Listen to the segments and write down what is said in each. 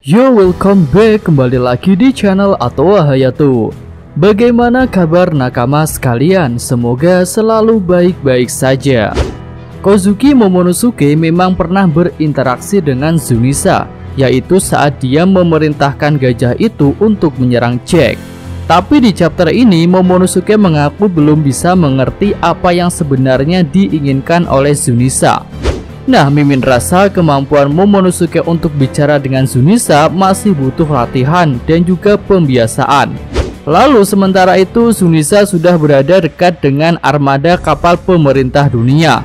Yo, welcome back, kembali lagi di channel Atowa Hayato. Bagaimana kabar nakama sekalian? Semoga selalu baik-baik saja. Kozuki Momonosuke memang pernah berinteraksi dengan Zunisa, yaitu saat dia memerintahkan gajah itu untuk menyerang Jack. Tapi di chapter ini Momonosuke mengaku belum bisa mengerti apa yang sebenarnya diinginkan oleh Zunisa. Nah, Mimin rasa kemampuan Momonosuke untuk bicara dengan Zunisa masih butuh latihan dan juga pembiasaan. Lalu sementara itu Zunisa sudah berada dekat dengan armada kapal pemerintah dunia.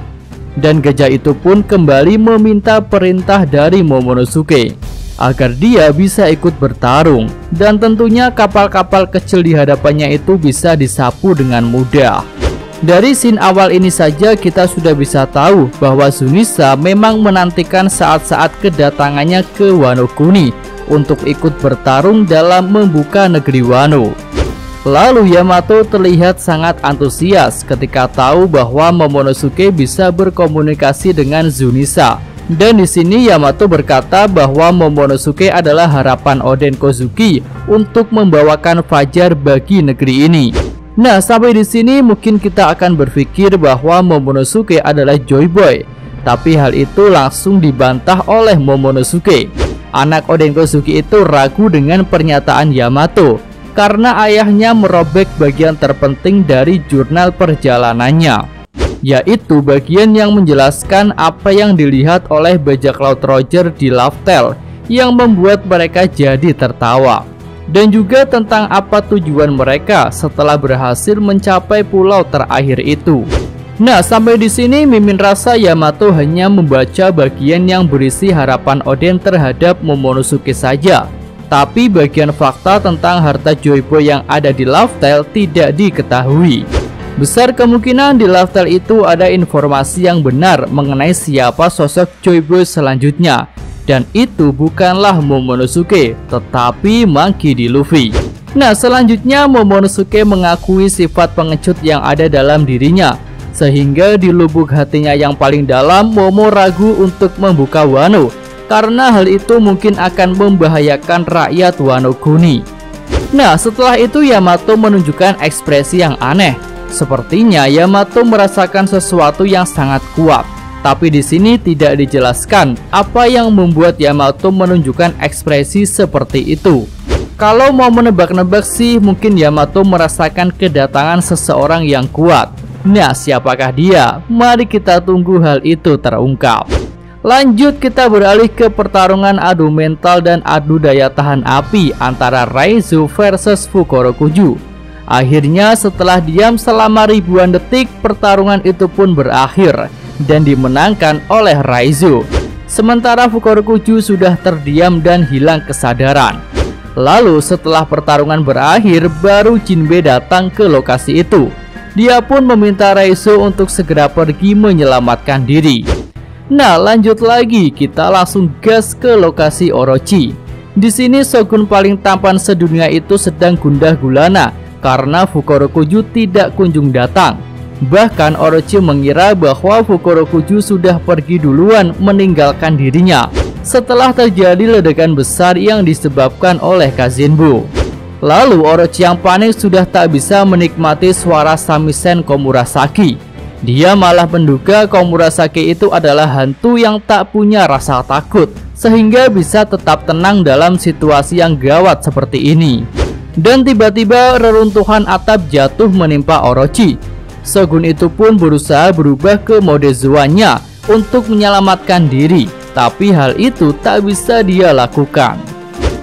Dan gajah itu pun kembali meminta perintah dari Momonosuke agar dia bisa ikut bertarung. Dan tentunya kapal-kapal kecil di hadapannya itu bisa disapu dengan mudah. Dari scene awal ini saja kita sudah bisa tahu bahwa Zunisa memang menantikan saat-saat kedatangannya ke Wano Kuni untuk ikut bertarung dalam membuka negeri Wano. Lalu Yamato terlihat sangat antusias ketika tahu bahwa Momonosuke bisa berkomunikasi dengan Zunisa. Dan di sini Yamato berkata bahwa Momonosuke adalah harapan Oden Kozuki untuk membawakan fajar bagi negeri ini. Nah, sampai di sini mungkin kita akan berpikir bahwa Momonosuke adalah Joy Boy, tapi hal itu langsung dibantah oleh Momonosuke. Anak Oden Kozuki itu ragu dengan pernyataan Yamato karena ayahnya merobek bagian terpenting dari jurnal perjalanannya, yaitu bagian yang menjelaskan apa yang dilihat oleh bajak laut Roger di Love Tale yang membuat mereka jadi tertawa. Dan juga tentang apa tujuan mereka setelah berhasil mencapai pulau terakhir itu. Nah, sampai di sini Mimin rasa Yamato hanya membaca bagian yang berisi harapan Oden terhadap Momonosuke saja. Tapi bagian fakta tentang harta Joy Boy yang ada di Love Tale tidak diketahui. Besar kemungkinan di Love Tale itu ada informasi yang benar mengenai siapa sosok Joy Boy selanjutnya. Dan itu bukanlah Momonosuke, tetapi Monkey D. Luffy. Nah, selanjutnya Momonosuke mengakui sifat pengecut yang ada dalam dirinya, sehingga di lubuk hatinya yang paling dalam Momo ragu untuk membuka Wano, karena hal itu mungkin akan membahayakan rakyat Wano Kuni. Nah, setelah itu Yamato menunjukkan ekspresi yang aneh. Sepertinya Yamato merasakan sesuatu yang sangat kuat. Tapi di sini tidak dijelaskan apa yang membuat Yamato menunjukkan ekspresi seperti itu. Kalau mau menebak-nebak sih, mungkin Yamato merasakan kedatangan seseorang yang kuat. Nah, siapakah dia? Mari kita tunggu hal itu terungkap. Lanjut, kita beralih ke pertarungan adu mental dan adu daya tahan api antara Raizo versus Fukurokuju. Akhirnya setelah diam selama ribuan detik, pertarungan itu pun berakhir dan dimenangkan oleh Raizo. Sementara Fukurokuju sudah terdiam dan hilang kesadaran. Lalu setelah pertarungan berakhir, baru Jinbe datang ke lokasi itu. Dia pun meminta Raizo untuk segera pergi menyelamatkan diri. Nah, lanjut lagi, kita langsung gas ke lokasi Orochi. Di sini Shogun paling tampan sedunia itu sedang gundah gulana karena Fukurokuju tidak kunjung datang. Bahkan Orochi mengira bahwa Fukurokuju sudah pergi duluan meninggalkan dirinya setelah terjadi ledakan besar yang disebabkan oleh Kazenbo. Lalu Orochi yang panik sudah tak bisa menikmati suara samisen Komurasaki. Dia malah menduga Komurasaki itu adalah hantu yang tak punya rasa takut, sehingga bisa tetap tenang dalam situasi yang gawat seperti ini. Dan tiba-tiba reruntuhan atap jatuh menimpa Orochi. Shogun itu pun berusaha berubah ke mode Zoanya untuk menyelamatkan diri, tapi hal itu tak bisa dia lakukan.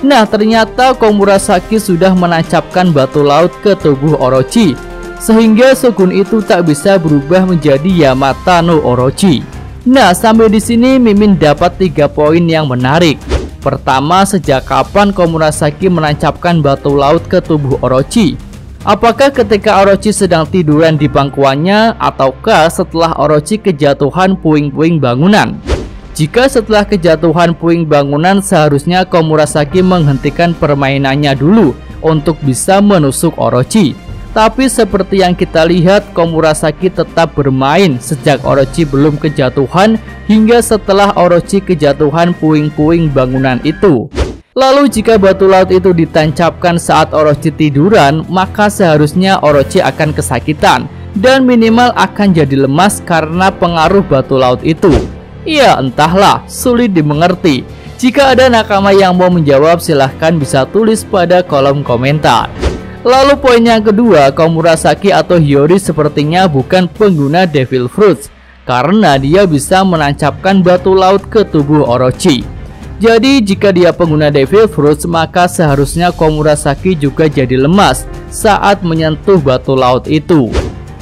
Nah, ternyata Komurasaki sudah menancapkan batu laut ke tubuh Orochi, sehingga Shogun itu tak bisa berubah menjadi Yamata no Orochi. Nah, sampai di sini Mimin dapat 3 poin yang menarik. Pertama, sejak kapan Komurasaki menancapkan batu laut ke tubuh Orochi? Apakah ketika Orochi sedang tiduran di pangkuannya, ataukah setelah Orochi kejatuhan puing-puing bangunan? Jika setelah kejatuhan puing bangunan, seharusnya Komurasaki menghentikan permainannya dulu untuk bisa menusuk Orochi. Tapi seperti yang kita lihat, Komurasaki tetap bermain sejak Orochi belum kejatuhan hingga setelah Orochi kejatuhan puing-puing bangunan itu. Lalu jika batu laut itu ditancapkan saat Orochi tiduran, maka seharusnya Orochi akan kesakitan dan minimal akan jadi lemas karena pengaruh batu laut itu. Ya entahlah, sulit dimengerti. Jika ada nakama yang mau menjawab, silahkan bisa tulis pada kolom komentar. Lalu poin yang kedua, Komurasaki atau Hiyori sepertinya bukan pengguna Devil Fruits karena dia bisa menancapkan batu laut ke tubuh Orochi. Jadi jika dia pengguna Devil Fruits, maka seharusnya Komurasaki juga jadi lemas saat menyentuh batu laut itu.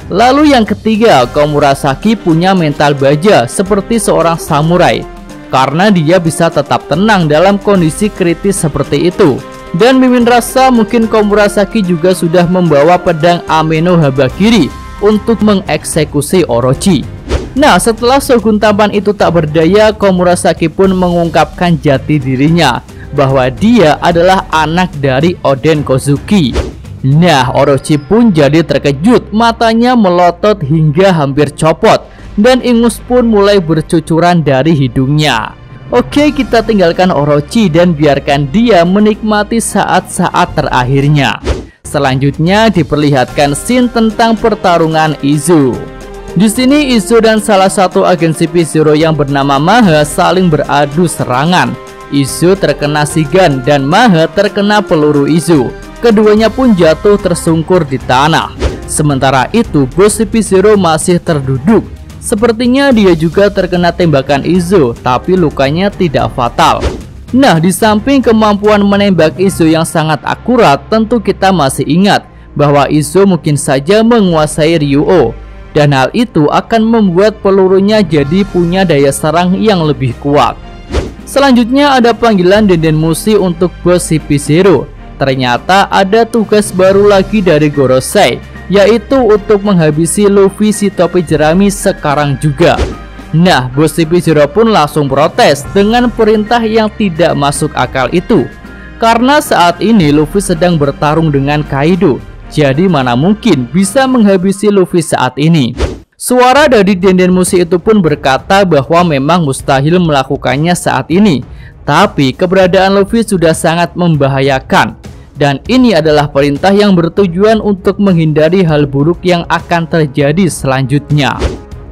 Lalu yang ketiga, Komurasaki punya mental baja seperti seorang samurai karena dia bisa tetap tenang dalam kondisi kritis seperti itu. Dan mimin rasa mungkin Komurasaki juga sudah membawa pedang Ameno Habakiri untuk mengeksekusi Orochi. Nah, setelah Shogun tampan itu tak berdaya, Komurasaki pun mengungkapkan jati dirinya bahwa dia adalah anak dari Oden Kozuki. Nah, Orochi pun jadi terkejut, matanya melotot hingga hampir copot dan ingus pun mulai bercucuran dari hidungnya. Oke, kita tinggalkan Orochi dan biarkan dia menikmati saat-saat terakhirnya. Selanjutnya diperlihatkan scene tentang pertarungan Izu. Di sini Izu dan salah satu agen CP0 yang bernama Maha saling beradu serangan. Izu terkena Shigan dan Maha terkena peluru Izu. Keduanya pun jatuh tersungkur di tanah. Sementara itu bos CP0 masih terduduk. Sepertinya dia juga terkena tembakan Izu, tapi lukanya tidak fatal. Nah, di samping kemampuan menembak Izu yang sangat akurat, tentu kita masih ingat bahwa Izu mungkin saja menguasai Ryuo. Dan hal itu akan membuat pelurunya jadi punya daya serang yang lebih kuat. Selanjutnya ada panggilan Dendenmushi untuk bos CP0. Ternyata ada tugas baru lagi dari Gorosei, yaitu untuk menghabisi Luffy si topi jerami sekarang juga. Nah, bos CP0 pun langsung protes dengan perintah yang tidak masuk akal itu. Karena saat ini Luffy sedang bertarung dengan Kaido. Jadi mana mungkin bisa menghabisi Luffy saat ini. Suara dari Dendenmushi itu pun berkata bahwa memang mustahil melakukannya saat ini. Tapi keberadaan Luffy sudah sangat membahayakan. Dan ini adalah perintah yang bertujuan untuk menghindari hal buruk yang akan terjadi selanjutnya.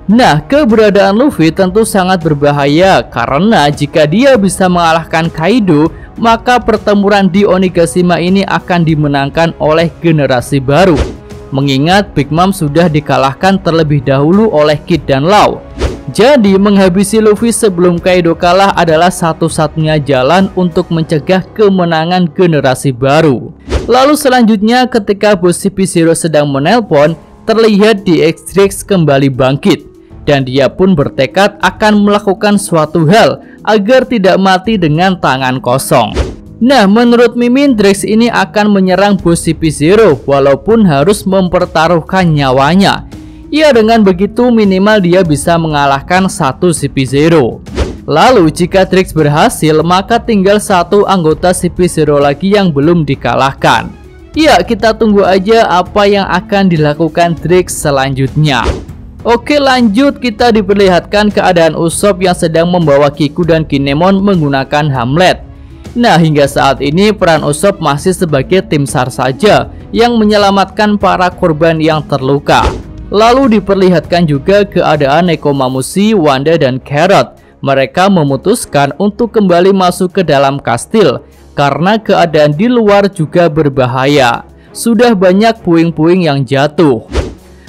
Nah, keberadaan Luffy tentu sangat berbahaya karena jika dia bisa mengalahkan Kaido, maka pertempuran di Onigashima ini akan dimenangkan oleh generasi baru. Mengingat Big Mom sudah dikalahkan terlebih dahulu oleh Kid dan Law. Jadi menghapisi Luffy sebelum Kaido kalah adalah satu-satunya jalan untuk mencegah kemenangan generasi baru. Lalu selanjutnya ketika bos CP0 sedang menelpon, terlihat DX kembali bangkit. Dan dia pun bertekad akan melakukan suatu hal agar tidak mati dengan tangan kosong. Nah, menurut Mimin, Drax ini akan menyerang bos CP0 walaupun harus mempertaruhkan nyawanya. Ya, dengan begitu minimal dia bisa mengalahkan satu CP0. Lalu jika Drax berhasil, maka tinggal satu anggota CP0 lagi yang belum dikalahkan. Ya, kita tunggu aja apa yang akan dilakukan Drax selanjutnya. Oke, lanjut kita diperlihatkan keadaan Usopp yang sedang membawa Kiku dan Kinemon menggunakan Hamlet. Nah, hingga saat ini peran Usopp masih sebagai tim SAR saja yang menyelamatkan para korban yang terluka. Lalu diperlihatkan juga keadaan Nekomamushi, Wanda, dan Carrot. Mereka memutuskan untuk kembali masuk ke dalam kastil karena keadaan di luar juga berbahaya. Sudah banyak puing-puing yang jatuh.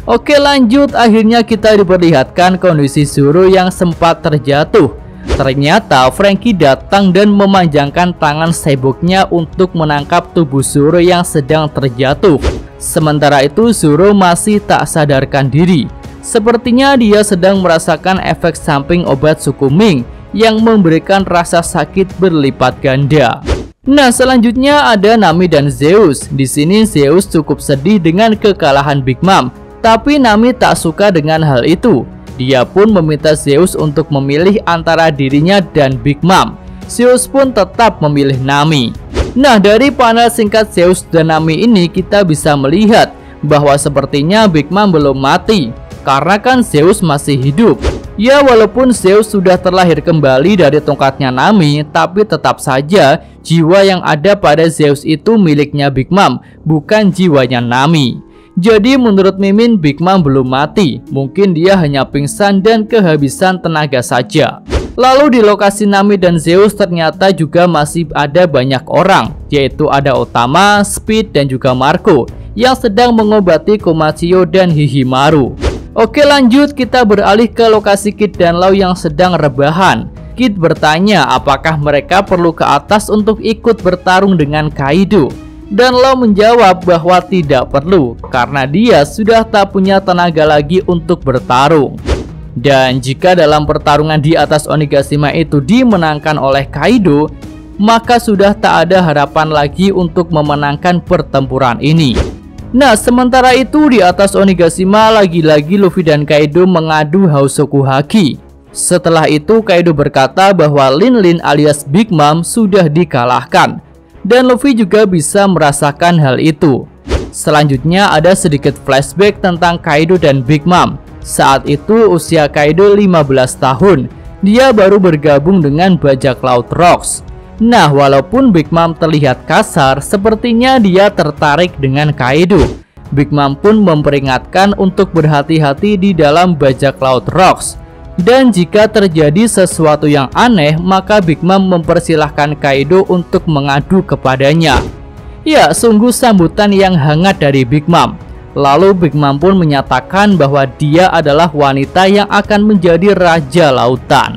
Oke, lanjut, akhirnya kita diperlihatkan kondisi Zoro yang sempat terjatuh. Ternyata Franky datang dan memanjangkan tangan sibuknya untuk menangkap tubuh Zoro yang sedang terjatuh. Sementara itu Zoro masih tak sadarkan diri. Sepertinya dia sedang merasakan efek samping obat Sukuming yang memberikan rasa sakit berlipat ganda. Nah, selanjutnya ada Nami dan Zeus. Di sini Zeus cukup sedih dengan kekalahan Big Mom. Tapi Nami tak suka dengan hal itu. Dia pun meminta Zeus untuk memilih antara dirinya dan Big Mom. Zeus pun tetap memilih Nami. Nah, dari panel singkat Zeus dan Nami ini kita bisa melihat bahwa sepertinya Big Mom belum mati. Karena kan Zeus masih hidup. Ya, walaupun Zeus sudah terlahir kembali dari tongkatnya Nami, tapi tetap saja jiwa yang ada pada Zeus itu miliknya Big Mom, bukan jiwanya Nami. Jadi menurut Mimin, Big Mom belum mati, mungkin dia hanya pingsan dan kehabisan tenaga saja. Lalu di lokasi Nami dan Zeus ternyata juga masih ada banyak orang, yaitu ada Otama, Speed, dan juga Marco yang sedang mengobati Komatsuyo dan Hihimaru. Oke, lanjut, kita beralih ke lokasi Kid dan Law yang sedang rebahan. Kid bertanya apakah mereka perlu ke atas untuk ikut bertarung dengan Kaido. Dan Law menjawab bahwa tidak perlu, karena dia sudah tak punya tenaga lagi untuk bertarung. Dan jika dalam pertarungan di atas Onigashima itu dimenangkan oleh Kaido, maka sudah tak ada harapan lagi untuk memenangkan pertempuran ini. Nah, sementara itu di atas Onigashima lagi-lagi Luffy dan Kaido mengadu Hausoku Haki. Setelah itu Kaido berkata bahwa Lin Lin alias Big Mom sudah dikalahkan. Dan Luffy juga bisa merasakan hal itu. Selanjutnya ada sedikit flashback tentang Kaido dan Big Mom. Saat itu usia Kaido 15 tahun. Dia baru bergabung dengan bajak laut Rocks. Nah, walaupun Big Mom terlihat kasar, sepertinya dia tertarik dengan Kaido. Big Mom pun memperingatkan untuk berhati-hati di dalam bajak laut Rocks. Dan jika terjadi sesuatu yang aneh, maka Big Mom mempersilahkan Kaido untuk mengadu kepadanya. Ya, sungguh sambutan yang hangat dari Big Mom. Lalu Big Mom pun menyatakan bahwa dia adalah wanita yang akan menjadi raja lautan.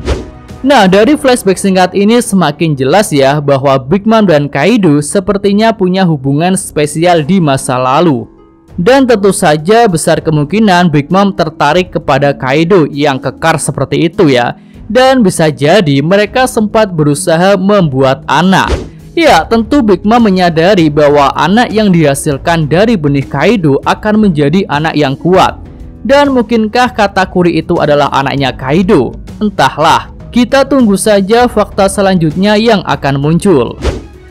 Nah, dari flashback singkat ini semakin jelas ya bahwa Big Mom dan Kaido sepertinya punya hubungan spesial di masa lalu. Dan tentu saja besar kemungkinan Big Mom tertarik kepada Kaido yang kekar seperti itu ya. Dan bisa jadi mereka sempat berusaha membuat anak. Ya, tentu Big Mom menyadari bahwa anak yang dihasilkan dari benih Kaido akan menjadi anak yang kuat. Dan mungkinkah Katakuri itu adalah anaknya Kaido? Entahlah. Kita tunggu saja fakta selanjutnya yang akan muncul.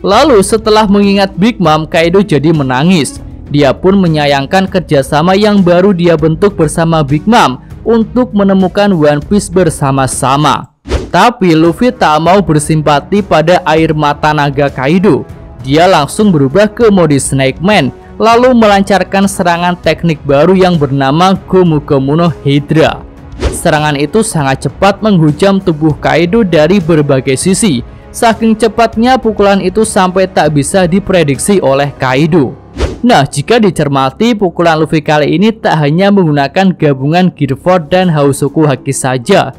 Lalu setelah mengingat Big Mom, Kaido jadi menangis. Dia pun menyayangkan kerjasama yang baru dia bentuk bersama Big Mom untuk menemukan One Piece bersama-sama. Tapi Luffy tak mau bersimpati pada air mata naga Kaido. Dia langsung berubah ke mode Snake Man, lalu melancarkan serangan teknik baru yang bernama Gomu Gomu no Hydra. Serangan itu sangat cepat menghujam tubuh Kaido dari berbagai sisi. Saking cepatnya pukulan itu sampai tak bisa diprediksi oleh Kaido. Nah, jika dicermati, pukulan Luffy kali ini tak hanya menggunakan gabungan Gear 4 dan Hausoku Haki saja,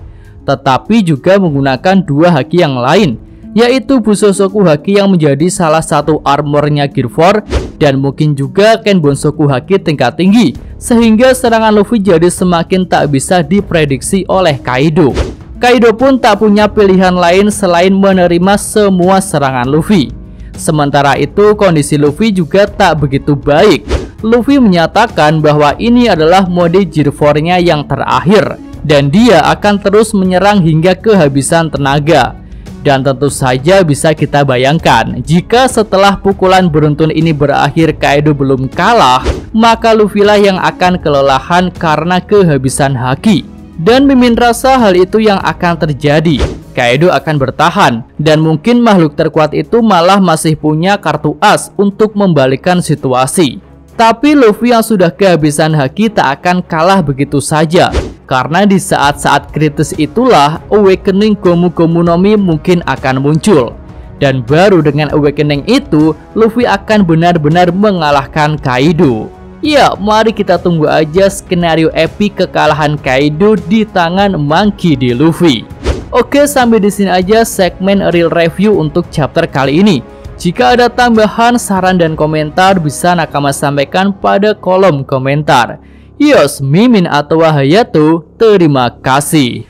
tetapi juga menggunakan dua haki yang lain, yaitu Bushosoku Haki yang menjadi salah satu armornya Gear 4 dan mungkin juga Kenbonsoku Haki tingkat tinggi, sehingga serangan Luffy jadi semakin tak bisa diprediksi oleh Kaido. Kaido pun tak punya pilihan lain selain menerima semua serangan Luffy. Sementara itu kondisi Luffy juga tak begitu baik. Luffy menyatakan bahwa ini adalah mode Gear 4-nya yang terakhir dan dia akan terus menyerang hingga kehabisan tenaga. Dan tentu saja bisa kita bayangkan, jika setelah pukulan beruntun ini berakhir Kaido belum kalah, maka Luffy lah yang akan kelelahan karena kehabisan haki. Dan Mimin rasa hal itu yang akan terjadi. Kaido akan bertahan, dan mungkin makhluk terkuat itu malah masih punya kartu as untuk membalikkan situasi. Tapi Luffy yang sudah kehabisan haki tak akan kalah begitu saja. Karena di saat-saat kritis itulah awakening Gomu Gomu no Mi mungkin akan muncul. Dan baru dengan awakening itu, Luffy akan benar-benar mengalahkan Kaido. Ya, mari kita tunggu aja skenario epic kekalahan Kaido di tangan Monkey D. Luffy. Oke, sampai di sini aja segmen real review untuk chapter kali ini. Jika ada tambahan, saran, dan komentar bisa Nakama sampaikan pada kolom komentar. Yos, Mimin atau Hayato, terima kasih.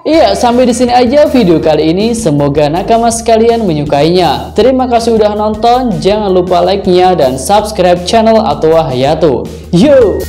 Iya, sampai di sini aja video kali ini. Semoga Nakama sekalian menyukainya. Terima kasih udah nonton. Jangan lupa like-nya dan subscribe channel atau Hayato. Yo!